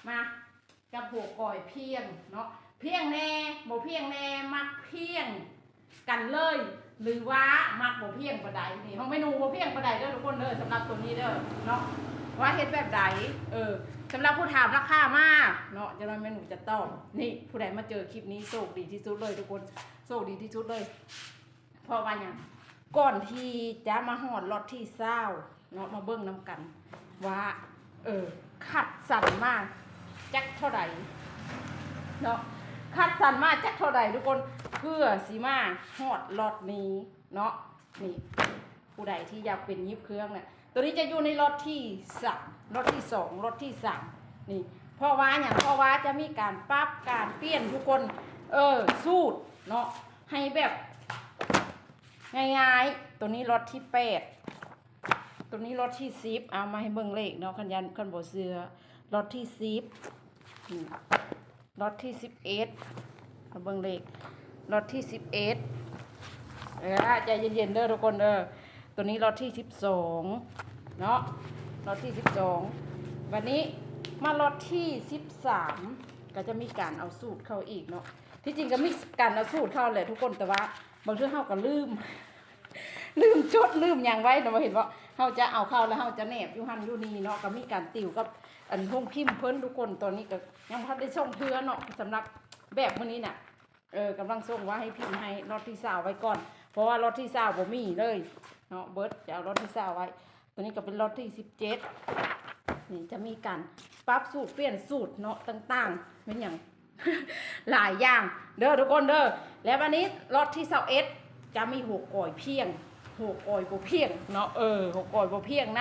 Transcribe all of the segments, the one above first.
มากับหัวก่อยเพียงเนาะเพียงแน่บ่เพียงแน่มักเพียงกันเลยหรือว่ามักบ่เพียงปานใดนี่เฮาเมนูบ่เพียงปานใดเด้อทุกคนเด้อสำหรับตัวนี้เด้อเนาะว่าเฮ็ดแบบใดสำหรับผู้ถามราคามาเนาะจะนำเมนูจะตอบนี่ผู้ใดมาเจอคลิปนี้โชคดีที่สุดเลยทุกคนโชคดีที่สุดเลยเพราะว่าหยังก่อนที่จะมาฮอดล็อตที่20เนาะมาเบิ่งนำกันว่าคัดสรรมาจักเท่าใดเนาะคัดสรรมาจักเท่าใดทุกคนเพื่อสิมาฮอดล็อตนี้เนาะนี่ผู้ใดที่อยากเป็นยิบเครื่องเนี่ยตัวนี้จะอยู่ในล็อตที่3ล็อตที่2ล็อตที่3นี่เพราะว่าอย่างเพราะว่าจะมีการปรับการเปลี่ยนทุกคนสูตรเนาะให้แบบง่ายๆตัวนี้ล็อตที่8ตัวนี้ล็อตที่10เอามาให้เบิ่งเลขเนาะคันยันคันบ่เชื่อล็อตที่10ล็อตที่11เอาเบิ่งเลขล็อตที่11ใจเย็นๆเด้อทุกคนตัวนี้ล็อตที่12เนาะล็อตที่12วันนี้มาล็อตที่13ก็จะมีการเอาสูตรเข้าอีกเนาะที่จริงก็มีการเอาสูตรเข้าแหละทุกคนแต่ว่าบางเรื่องเฮาก็ลืมจดลืมอย่างไว้เนาะเห็นว่าเฮาจะเอาเข้าแล้วเฮาจะแนบอยู่หั่นอยู่นี่เนาะก็มีการติวกับอันห้องพิมพ์เพิ่นทุกคนตอนนี้ก็ยังบ่ทันได้ส่งเทื่อเนาะสำหรับแบบมื้อนี้น่ะกำลังส่งว่าให้พิมพ์ให้ล็อตที่20ไว้ก่อนเพราะว่าล็อตที่20บ่มีเลยเนาะเบิดจะเอาล็อตที่20ไว้ตัวนี้ก็เป็นล็อตที่17นี่จะมีการปรับสูตรเปลี่ยนสูตรเนาะต่างๆเป็นอย่าง หลายอย่างเด้อทุกคนเด้อแล้ววันนี้ล็อตที่21จะมีหัวก่อยเพียงหัวก่อยบ่เพียงเนาะหัวก่อยบ่เพียงน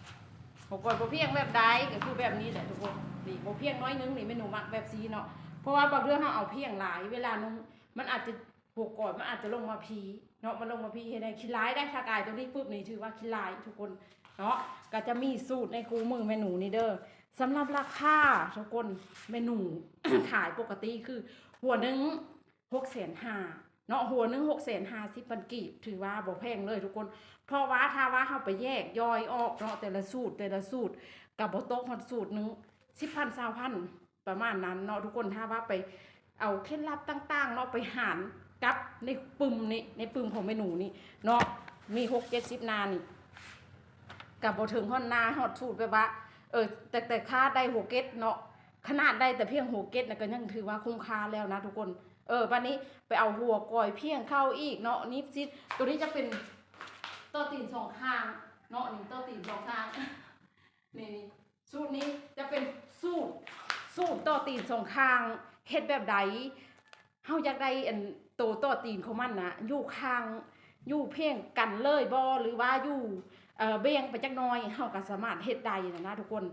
ำหัวก่อยบ่เพียงแบบใดก็คือแบบนี้แหละทุกคนนี่บ่เพียงน้อยนึงนี่เมนูมักแบบซีเนาะเพราะว่าบางเรื่องเฮาเอาเพียงหลายเวลานึงมันอาจจะหัวก่อยมันอาจจะลงมาพีเนาะมันลงมาพีเฮ็ดให้ขี้ร้ายได้ถ้ากายตรงนี้ปุ๊บนี่ถือว่าขี้ร้ายทุกคนเนาะก็จะมีสูตรในคู่มือเมนูนี่เด้อสำหรับราคาทุกคนเมนู ขายปกติคือหัวนึง650,000เนาะหัวนึง650,000 กีบถือว่าบ่แพงเลยทุกคนเพราะว่าถ้าว่าเฮาไปแยกย่อยออกเนาะแต่ละสูตรกับบ่ตกฮอดสูตรนึง10,000 20,000ประมาณนั้นเนาะทุกคนถ้าว่าไปเอาเคล็ดลับต่างๆเนาะไปหารกับในปึมนี้ในปึมของเมนูนี้เนาะมี6-70นานี่กับบ่ถึงฮอดนาฮอดสูตรแบบว่าแต่ค่าได้หัวเก็ตเนาะขนาดได้แต่เพียงหัวเก็ตน่ะก็ยังถือว่าคุ้มค่าแล้วนะทุกคนวันนี้ไปเอาหัวก่อยเพียงเข้าอีกเนาะนี่ซิตัวนี้จะเป็นต่อตีน2ข้างเนาะนี่ต่อตีน2ข้างนี่สูตรนี้จะเป็นสูตรต่อตีน2ข้างเฮ็ดแบบใดเฮาอยากได้อันโตต่อตีนของมันนะอยู่ข้างอยู่เพียงกันเลยบ่หรือว่าอยู่เบี่ยงไปจักหน่อยเฮาก็สามารถเฮ็ดได้นะทุกคน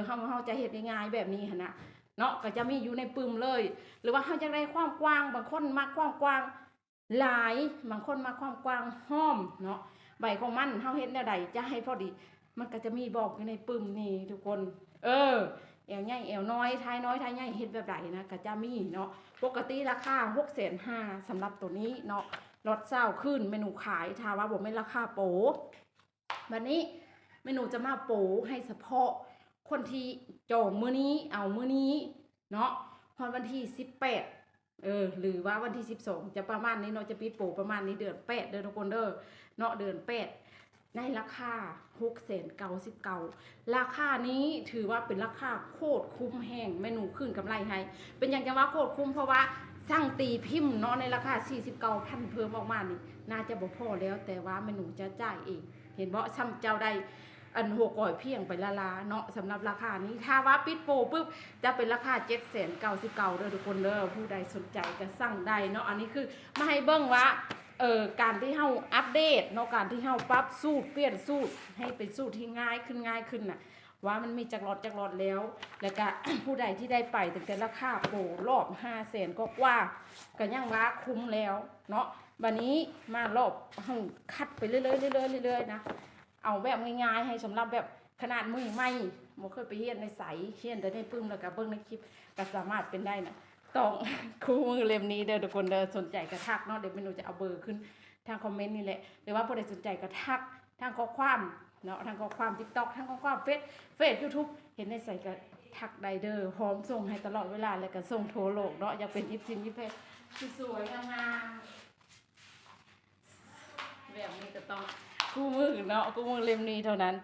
เฮาจะเฮ็ดง่ายๆแบบนี้หั่นนะเนาะก็จะมีอยู่ในปึมเลยหรือว่าเฮาจักได้ความกว้างบางคนมักความกว้างหลายบางคนมักความกว้างห้อมเนาะใบของมันเฮาเฮ็ดแนวใดจะให้พอดีมันก็จะมีบอกอยู่ในปึมนี่ทุกคนแอวใหญ่แอวน้อยท้ายน้อยท้ายใหญ่เฮ็ดแบบใดนะก็จะมีเนาะปกติราคา650,000สำหรับตัวนี้เนาะลด20ขึ้นเมนูขายถ้าว่าบ่แม่นราคาโปวันนี้เมนูจะมาโปให้เฉพาะคนที่จองมื้อนี้เอามื้อนี้เนาะพอวันที่18หรือว่าวันที่12จะประมาณนี้เนาะจะปิดโปประมาณนี้เดือน8เด้อทุกคนเด้อเนาะเดือน8ในราคา699ราคานี้ถือว่าเป็นราคาโคตรคุ้มแห้งเมนูขึ้นกำไรให้เป็นอย่างจะว่าโคตรคุ้มเพราะว่าสั่งตีพิมพ์เนาะในราคา49,000เพิ่มออกมานี่น่าจะบ่พอแล้วแต่ว่าเมนูจะจ่ายเองเห็นบ่ซ้ำเจ้าได้อันหัวก่อยเพียงไปละลาเนาะสำหรับราคานี้ถ้าว่าปิดโปรปุ๊บจะเป็นราคา799เด้อทุกคนเด้อผู้ใดสนใจก็สั่งได้เนาะอันนี้คือมาให้เบิ่งว่าการที่เฮาอัปเดตเนาะการที่เฮาปรับสูตรเปลี่ยนสูตรให้เป็นสูตรที่ง่ายขึ้นน่ะว่ามันมีจักรอดแล้วก็ ผู้ใดที่ได้ไปตั้งแต่ราคาโปรรอบ500,000ก็ยังว่าคุ้มแล้วเนาะวันนี้มารอบเฮาคัดไปเรื่อยๆนะเอาแบบง่ายๆให้สำหรับแบบขนาดมือใหม่บ่เคยไปเรียนในไสเรียนแต่ในปึ้มแล้วก็เบิ่งในคลิปก็สามารถเป็นได้นะต้องคู่มือเล่มนี้เด้อทุกคนเด้อสนใจก็ทักเนาะเดี๋ยวเมนูจะเอาเบอร์ขึ้นทางคอมเมนต์นี่แหละหรือว่าผู้ใดสนใจก็ทักทางข้อความเนาะทางข้อความ TikTok ทางข้อความเฟซ YouTube เห็นในใส่ก็ ทักไดเดอร์พร้อมส่งให้ตลอดเวลาเลยก็ส่งโทรโลกเนาะอยากเป็นยิปซินยิปเพชสวยๆงามๆแบบนี้ก็ต้องกู้มือเนาะกู้มือเล่มนี้เท่านั้น